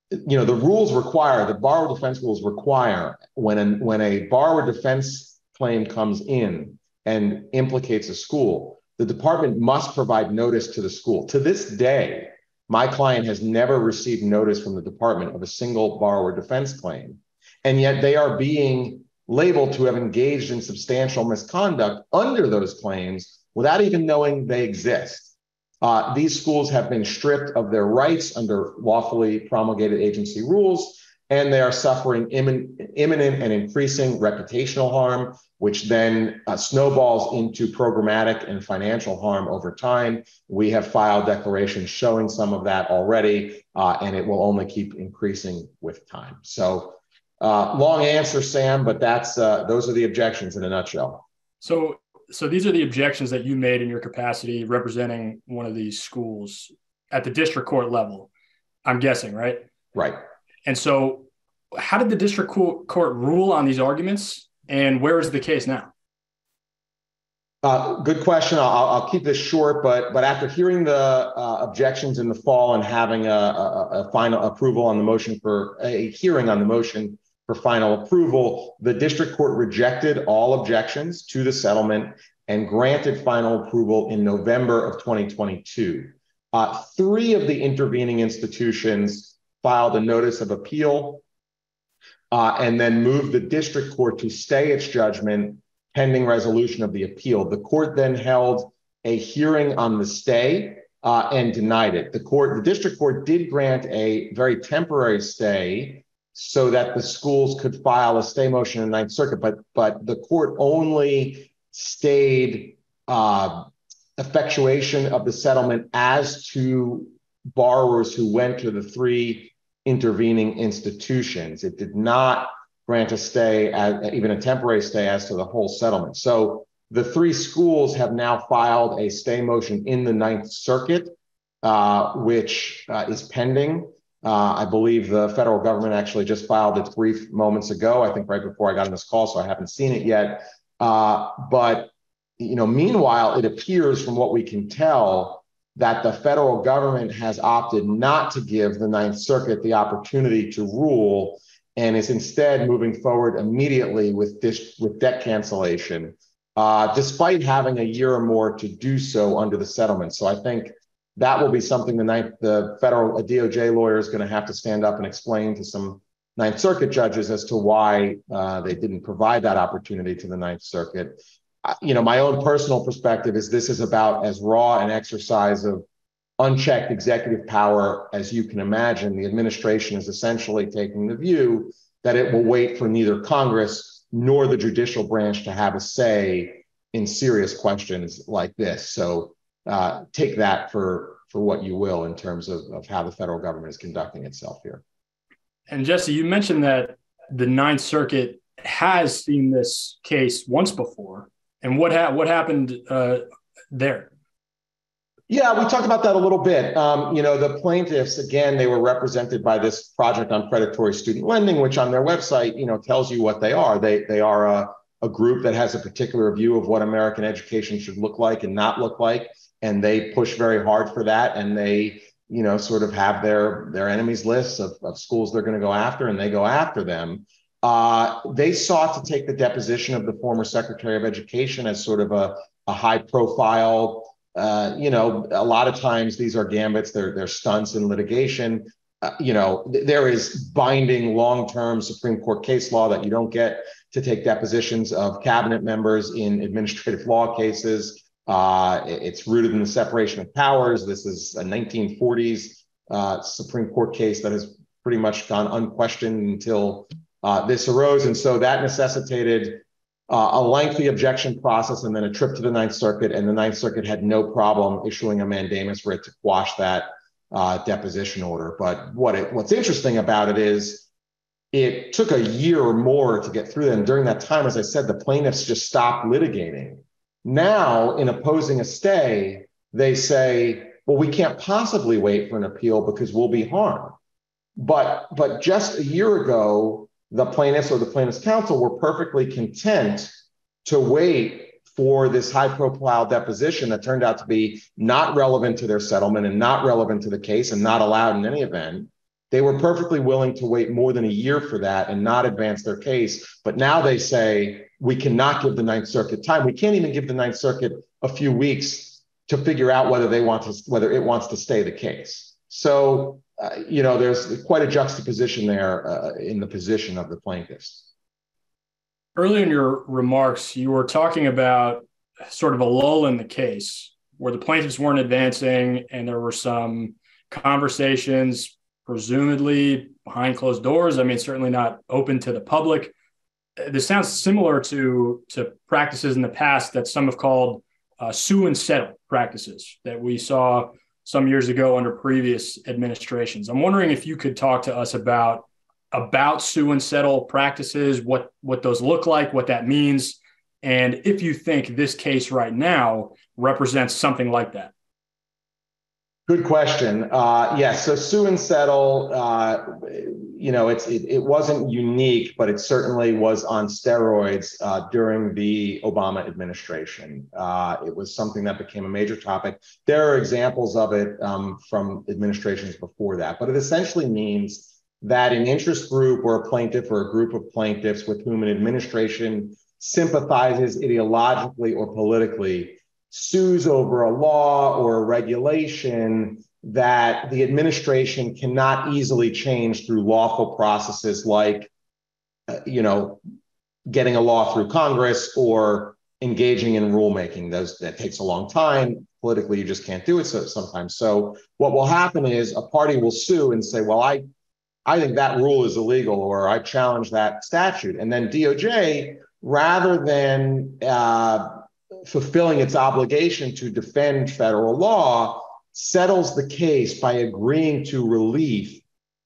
the rules require, the borrower defense rules require when a borrower defense claim comes in and implicates a school, the department must provide notice to the school. To this day, my client has never received notice from the department of a single borrower defense claim. And yet they are being labeled to have engaged in substantial misconduct under those claims without even knowing they exist. These schools have been stripped of their rights under lawfully promulgated agency rules, and they are suffering imminent and increasing reputational harm, which then snowballs into programmatic and financial harm over time. We have filed declarations showing some of that already, and it will only keep increasing with time. So long answer, Sam, but that's those are the objections in a nutshell. So these are the objections that you made in your capacity representing one of these schools at the district court level, I'm guessing, right? Right. And so how did the district court rule on these arguments, and where is the case now? Good question. I'll keep this short, but after hearing the objections in the fall and having a final approval on the motion for a hearing on the motion for final approval, the district court rejected all objections to the settlement and granted final approval in November of 2022. 3 of the intervening institutions filed a notice of appeal and then moved the district court to stay its judgment pending resolution of the appeal. The court then held a hearing on the stay and denied it. The district court did grant a very temporary stay so that the schools could file a stay motion in the Ninth Circuit, but the court only stayed effectuation of the settlement as to borrowers who went to the 3 intervening institutions. It did not grant a stay, even a temporary stay, as to the whole settlement. So the 3 schools have now filed a stay motion in the Ninth Circuit, which is pending. I believe the federal government actually just filed its brief moments ago, I think right before I got on this call, so I haven't seen it yet. But meanwhile, it appears from what we can tell that the federal government has opted not to give the Ninth Circuit the opportunity to rule and is instead moving forward immediately with debt cancellation, despite having a year or more to do so under the settlement. So I think that will be something the federal DOJ lawyer is going to have to stand up and explain to some Ninth Circuit judges as to why they didn't provide that opportunity to the Ninth Circuit. My own personal perspective is this is about as raw an exercise of unchecked executive power as you can imagine. The administration is essentially taking the view that it will wait for neither Congress nor the judicial branch to have a say in serious questions like this. So take that for what you will in terms of how the federal government is conducting itself here. And Jesse, you mentioned that the Ninth Circuit has seen this case once before. And what happened there? Yeah, we talked about that a little bit. The plaintiffs, again, they were represented by this Project on Predatory Student Lending, which on their website, tells you what they are. They are a group that has a particular view of what American education should look like and not look like. And they push very hard for that. And they, sort of have their enemies lists of schools they're going to go after, and they go after them. They sought to take the deposition of the former Secretary of Education as sort of a high profile. A lot of times these are gambits, they're stunts in litigation. There is binding long-term Supreme Court case law that you don't get to take depositions of cabinet members in administrative law cases. It's rooted in the separation of powers. This is a 1940s Supreme Court case that has pretty much gone unquestioned until this arose. And so that necessitated a lengthy objection process and then a trip to the Ninth Circuit. And the Ninth Circuit had no problem issuing a mandamus writ to quash that deposition order. But what's interesting about it is it took a year or more to get through that. And during that time, as I said, the plaintiffs just stopped litigating. Now, in opposing a stay, they say, well, we can't possibly wait for an appeal because we'll be harmed. But just a year ago, the plaintiffs or the plaintiffs' counsel were perfectly content to wait for this high-profile deposition that turned out to be not relevant to their settlement and not relevant to the case and not allowed in any event. They were perfectly willing to wait more than a year for that and not advance their case. But now they say, we cannot give the Ninth Circuit time. We can't even give the Ninth Circuit a few weeks to figure out whether it wants to stay the case. So, there's quite a juxtaposition there in the position of the plaintiffs. Earlier in your remarks, you were talking about sort of a lull in the case where the plaintiffs weren't advancing and there were some conversations, presumably behind closed doors. I mean, certainly not open to the public. This sounds similar to practices in the past that some have called sue and settle practices that we saw some years ago under previous administrations. I'm wondering if you could talk to us about sue and settle practices, what those look like, what that means, and if you think this case right now represents something like that. Good question. Yes, so sue and settle, it wasn't unique, but it certainly was on steroids during the Obama administration. It was something that became a major topic. There are examples of it from administrations before that, but it essentially means that an interest group or a plaintiff or a group of plaintiffs with whom an administration sympathizes ideologically or politically sues over a law or a regulation that the administration cannot easily change through lawful processes like, getting a law through Congress or engaging in rulemaking. That takes a long time. Politically, you just can't do it sometimes. So what will happen is a party will sue and say, well, I think that rule is illegal, or I challenge that statute. And then DOJ, rather than fulfilling its obligation to defend federal law, settles the case by agreeing to relief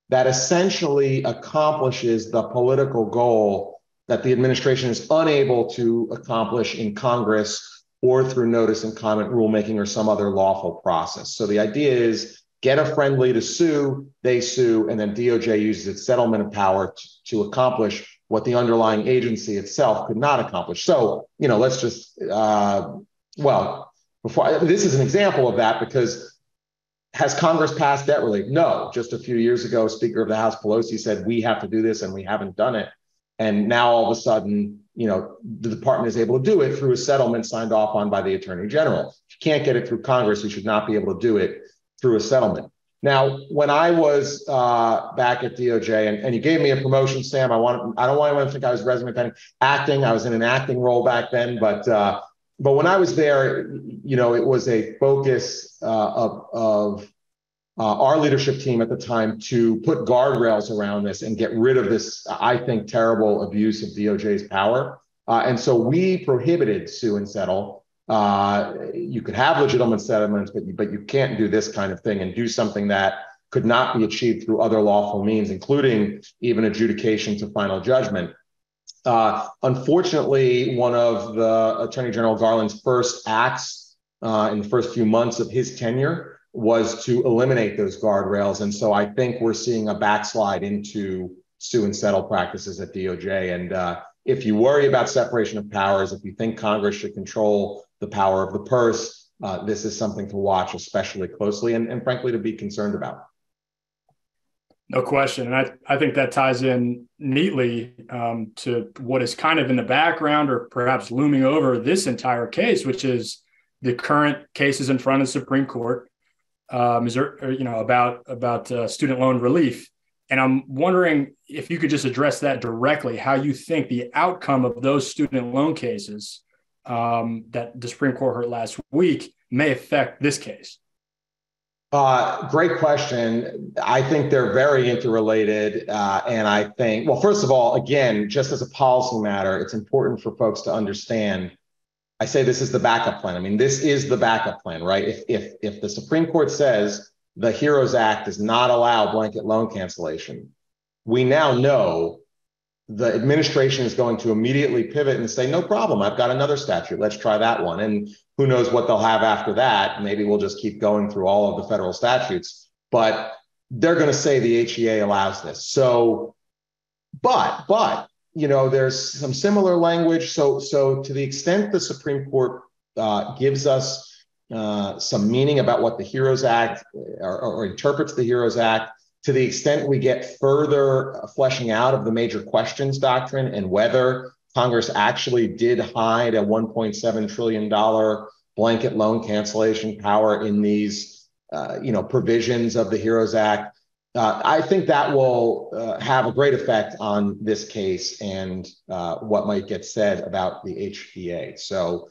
that essentially accomplishes the political goal that the administration is unable to accomplish in Congress or through notice and comment rulemaking or some other lawful process. So the idea is get a friendly to sue, they sue, and then DOJ uses its settlement power to accomplish what the underlying agency itself could not accomplish. So, let's just, this is an example of that, because has Congress passed debt relief? No. Just a few years ago, Speaker of the House Pelosi said, we have to do this, and we haven't done it. And now all of a sudden, the department is able to do it through a settlement signed off on by the Attorney General. If you can't get it through Congress, you should not be able to do it through a settlement. Now, when I was back at DOJ, and you gave me a promotion, Sam, I don't want anyone to think I was resume pending acting. I was in an acting role back then, but when I was there, it was a focus of our leadership team at the time to put guardrails around this and get rid of this, I think, terrible abuse of DOJ's power. And so we prohibited sue and settle. You could have legitimate settlements, but you can't do this kind of thing and do something that could not be achieved through other lawful means, including even adjudication to final judgment. Unfortunately, one of the Attorney General Garland's first acts in the first few months of his tenure was to eliminate those guardrails. And so I think we're seeing a backslide into sue and settle practices at DOJ. And if you worry about separation of powers, if you think Congress should control the power of the purse, this is something to watch especially closely and frankly, to be concerned about. No question. And I think that ties in neatly to what is kind of in the background or perhaps looming over this entire case, which is the current cases in front of the Supreme Court. About student loan relief. And I'm wondering if you could just address that directly, how you think the outcome of those student loan cases that the Supreme Court heard last week may affect this case. Great question. I think they're very interrelated. And I think, well, first of all, again, just as a policy matter, it's important for folks to understand. I say this is the backup plan. I mean, this is the backup plan, right? If the Supreme Court says the HEROES Act does not allow blanket loan cancellation, we now know the administration is going to immediately pivot and say, no problem, I've got another statute. Let's try that one. And who knows what they'll have after that. Maybe we'll just keep going through all of the federal statutes, but they're going to say the HEA allows this. So, but there's some similar language. So to the extent the Supreme Court gives us some meaning about what the HEROES Act or interprets the HEROES Act, to the extent we get further fleshing out of the major questions doctrine and whether Congress actually did hide a $1.7 trillion blanket loan cancellation power in these provisions of the HEROES Act, I think that will have a great effect on this case and what might get said about the HEA. So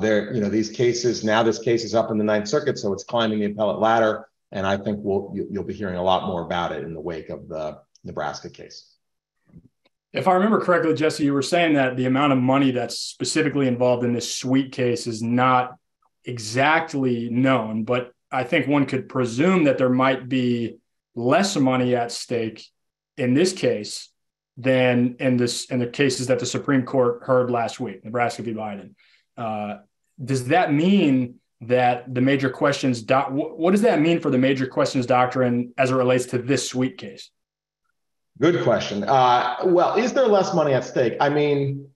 these cases, now this case is up in the Ninth Circuit, so it's climbing the appellate ladder. And I think you'll be hearing a lot more about it in the wake of the Nebraska case. If I remember correctly, Jesse, you were saying that the amount of money that's specifically involved in this Sweet case is not exactly known, but I think one could presume that there might be less money at stake in this case than in the cases that the Supreme Court heard last week, Nebraska v. Biden. Does that mean that the major questions, what does that mean for the major questions doctrine as it relates to this Sweet case? Good question. Well, is there less money at stake? I mean,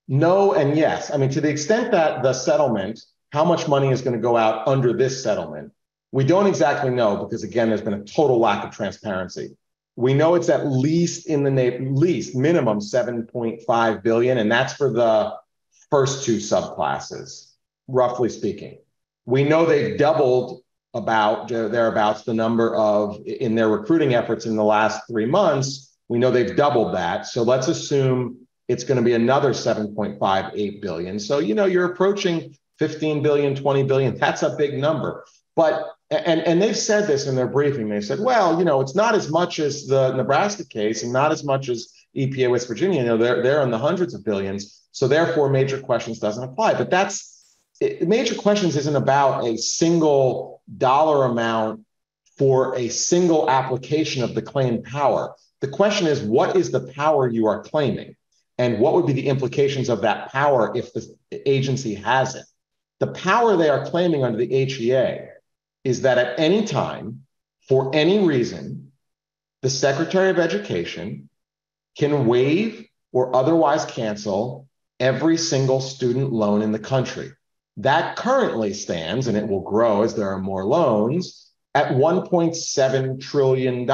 no and yes. I mean, to the extent that the settlement, how much money is going to go out under this settlement, we don't exactly know because, again, there's been a total lack of transparency. We know it's at least minimum $7.5 billion, and that's for the first two subclasses, roughly speaking. We know they've doubled thereabouts the number in their recruiting efforts in the last 3 months. We know they've doubled that. So let's assume it's going to be another 7.58 billion. So, you're approaching 15 billion, 20 billion. That's a big number. But, and they've said this in their briefing. They said, well, it's not as much as the Nebraska case and not as much as EPA West Virginia. They're in the hundreds of billions. So therefore, major questions doesn't apply. But major questions isn't about a single dollar amount for a single application of the claimed power. The question is, what is the power you are claiming? And what would be the implications of that power if the agency has it? The power they are claiming under the HEA is that at any time, for any reason, the Secretary of Education can waive or otherwise cancel every single student loan in the country. That currently stands, and it will grow as there are more loans, at $1.7 trillion.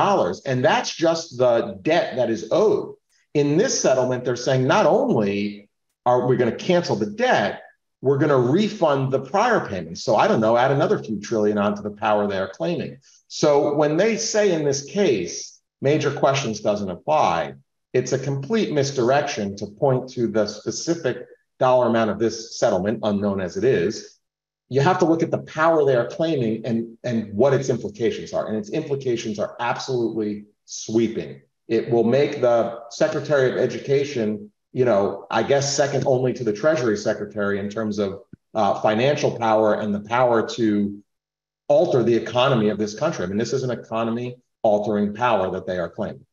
And that's just the debt that is owed. In this settlement, they're saying not only are we going to cancel the debt, we're going to refund the prior payments. So I don't know, add another few trillion onto the power they're claiming. So when they say in this case, major questions doesn't apply, it's a complete misdirection to point to the specific dollar amount of this settlement, unknown as it is. You have to look at the power they are claiming and what its implications are. And its implications are absolutely sweeping. It will make the Secretary of Education, I guess second only to the Treasury Secretary in terms of financial power and the power to alter the economy of this country. I mean, this is an economy altering power that they are claiming.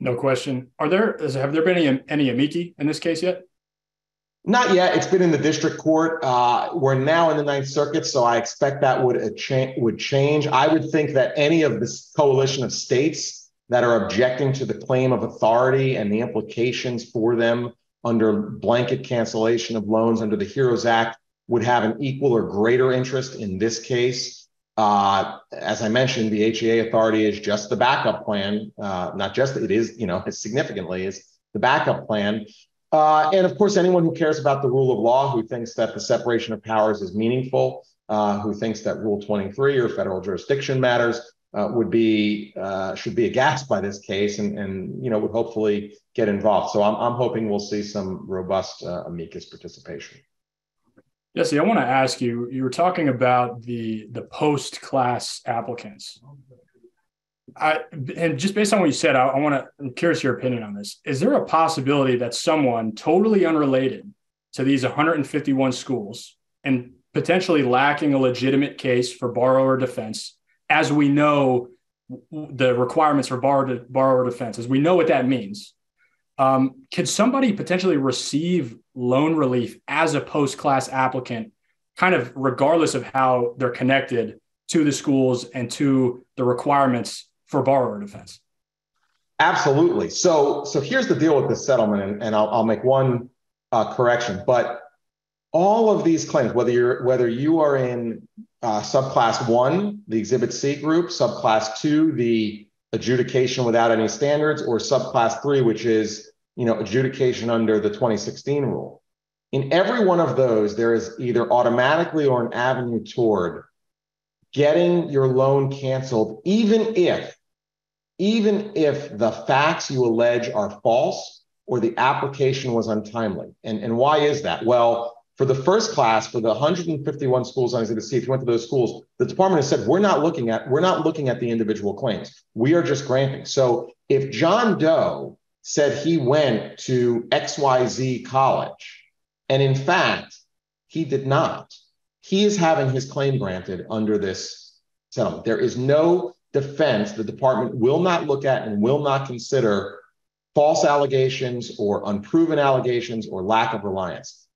No question. Have there been any amici in this case yet? Not yet. It's been in the district court. We're now in the Ninth Circuit, so I expect that would change. I would think that any of this coalition of states that are objecting to the claim of authority and the implications for them under blanket cancellation of loans under the HEROES Act would have an equal or greater interest in this case. As I mentioned, the HEA authority is just the backup plan, not just it is, significantly is the backup plan. And of course, anyone who cares about the rule of law, who thinks that the separation of powers is meaningful, who thinks that Rule 23 or federal jurisdiction matters, should be aghast by this case and would hopefully get involved. So I'm hoping we'll see some robust amicus participation. Jesse, I want to ask you, you were talking about the post-class applicants. And just based on what you said, I'm curious your opinion on this. Is there a possibility that someone totally unrelated to these 151 schools and potentially lacking a legitimate case for borrower defense, as we know the requirements for borrower defense, as we know what that means, could somebody potentially receive loan relief as a post-class applicant, kind of regardless of how they're connected to the schools and to the requirements for borrower defense? Absolutely. So here's the deal with this settlement, and I'll make one correction. But all of these claims, whether you are in subclass 1, the Exhibit C group, subclass 2, the adjudication without any standards, or subclass 3, which is adjudication under the 2016 rule, in every one of those, there is either automatically or an avenue toward getting your loan canceled, even if the facts you allege are false or the application was untimely. And why is that? Well, for the first class, for the 151 schools on Exhibit C, if you went to those schools, the department has said, we're not looking at the individual claims. We are just granting. So if John Doe said he went to XYZ college, and in fact, he did not, he is having his claim granted under this settlement. There is no defense. The department will not look at and will not consider false allegations or unproven allegations or lack of reliance.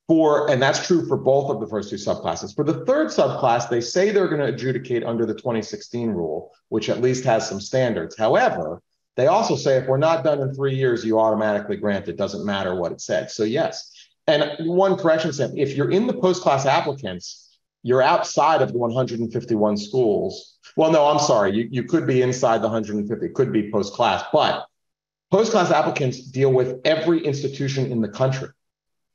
And that's true for both of the first two subclasses. For the third subclass, they say they're going to adjudicate under the 2016 rule, which at least has some standards. However, they also say if we're not done in 3 years, you automatically grant it. Doesn't matter what it said. So yes. And one correction, Sam, if you're in the post-class applicants, you're outside of the 151 schools. Well, no, I'm sorry. You could be inside the 150. It could be post-class. But post-class applicants deal with every institution in the country.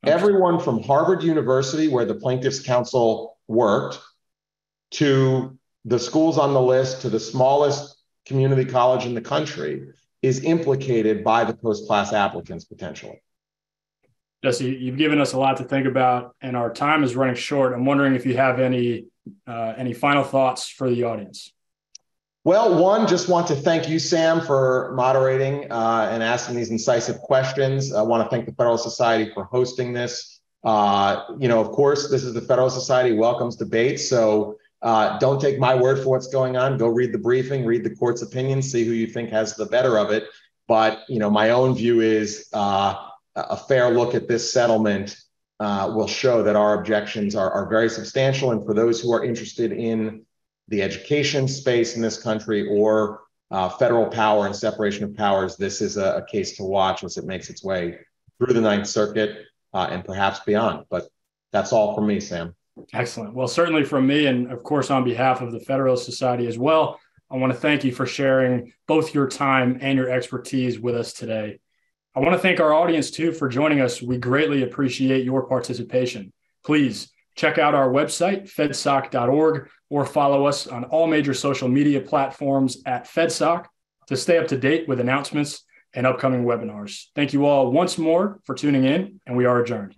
Okay. Everyone from Harvard University, where the plaintiffs' counsel worked, to the schools on the list, to the smallest community college in the country, is implicated by the post-class applicants potentially. Jesse, you've given us a lot to think about, and our time is running short. I'm wondering if you have any final thoughts for the audience. Well, one, just want to thank you, Sam, for moderating and asking these incisive questions. I want to thank the Federalist Society for hosting this. Of course, this is the Federalist Society welcomes debate, so don't take my word for what's going on. Go read the briefing, read the court's opinion, see who you think has the better of it. But, my own view is a fair look at this settlement will show that our objections are very substantial. And for those who are interested in the education space in this country or federal power and separation of powers, this is a case to watch as it makes its way through the Ninth Circuit and perhaps beyond. But that's all from me, Sam. Excellent. Well, certainly from me, and of course, on behalf of the Federalist Society as well, I want to thank you for sharing both your time and your expertise with us today. I want to thank our audience too for joining us. We greatly appreciate your participation. Please check out our website, fedsoc.org, or follow us on all major social media platforms at FedSoc to stay up to date with announcements and upcoming webinars. Thank you all once more for tuning in, and we are adjourned.